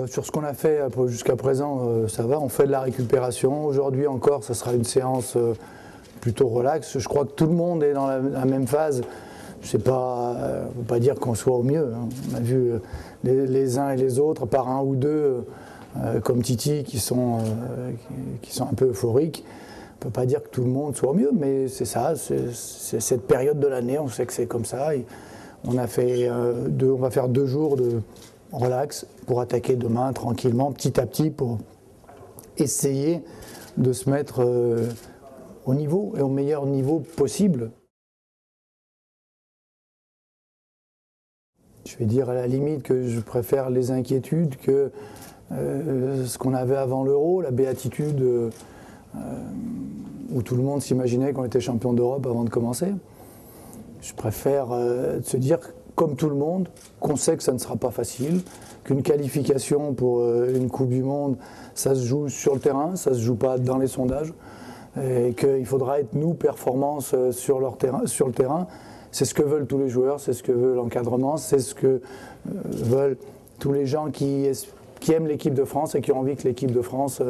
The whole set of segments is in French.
Sur ce qu'on a fait jusqu'à présent, ça va, on fait de la récupération. Aujourd'hui encore, ça sera une séance plutôt relax. Je crois que tout le monde est dans la même phase. Je sais pas, on ne peut pas dire qu'on soit au mieux. On a vu les uns et les autres, par un ou deux, comme Titi, qui sont un peu euphoriques. On ne peut pas dire que tout le monde soit au mieux, mais c'est ça, c'est cette période de l'année, on sait que c'est comme ça. On va faire 2 jours de relax pour attaquer demain tranquillement, petit à petit, pour essayer de se mettre au niveau et au meilleur niveau possible. Je vais dire à la limite que je préfère les inquiétudes que ce qu'on avait avant l'Euro, la béatitude où tout le monde s'imaginait qu'on était champion d'Europe avant de commencer. Je préfère se dire, comme tout le monde, qu'on sait que ça ne sera pas facile, qu'une qualification pour une Coupe du Monde, ça se joue sur le terrain, ça ne se joue pas dans les sondages, et qu'il faudra être nous performance sur le terrain. C'est ce que veulent tous les joueurs, c'est ce que veut l'encadrement, c'est ce que veulent tous les gens qui aiment l'équipe de France et qui ont envie que l'équipe de France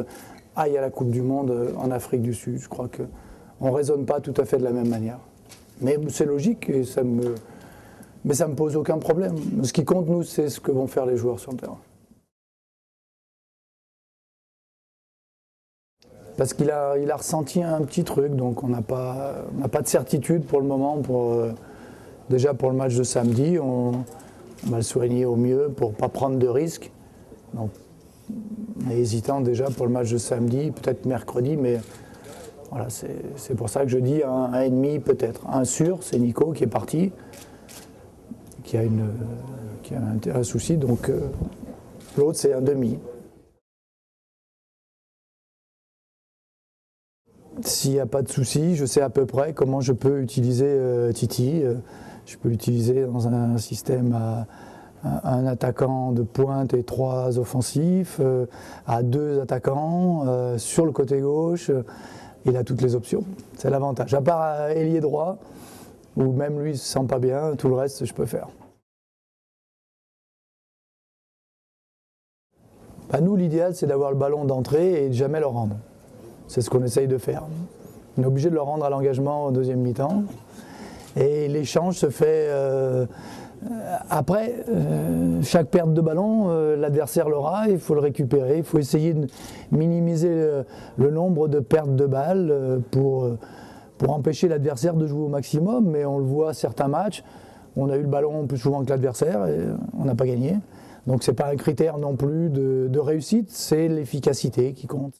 aille à la Coupe du Monde en Afrique du Sud. Je crois qu'on ne raisonne pas tout à fait de la même manière. Mais c'est logique et mais ça ne me pose aucun problème. Ce qui compte, nous, c'est ce que vont faire les joueurs sur le terrain. Parce qu'il a ressenti un petit truc, donc on n'a pas de certitude pour le moment. Déjà pour le match de samedi, on va le soigner au mieux pour ne pas prendre de risques. Donc, on est hésitant déjà pour le match de samedi, peut-être mercredi, mais voilà, c'est pour ça que je dis un 1,5 peut-être. Un sûr, c'est Nico qui est parti, qui a un souci, donc l'autre c'est un demi. S'il n'y a pas de souci, je sais à peu près comment je peux utiliser Titi. Je peux l'utiliser dans un système à un attaquant de pointe et 3 offensifs, à 2 attaquants, sur le côté gauche. Il a toutes les options, c'est l'avantage. À part ailier droit, où même lui ne se sent pas bien, tout le reste je peux faire. Nous, l'idéal c'est d'avoir le ballon d'entrée et de jamais le rendre. C'est ce qu'on essaye de faire. On est obligé de le rendre à l'engagement au deuxième mi-temps. Et l'échange se fait après. Chaque perte de ballon, l'adversaire l'aura, il faut le récupérer. Il faut essayer de minimiser le nombre de pertes de balles pour empêcher l'adversaire de jouer au maximum. Mais on le voit à certains matchs, on a eu le ballon plus souvent que l'adversaire et on n'a pas gagné. Donc ce n'est pas un critère non plus de réussite, c'est l'efficacité qui compte.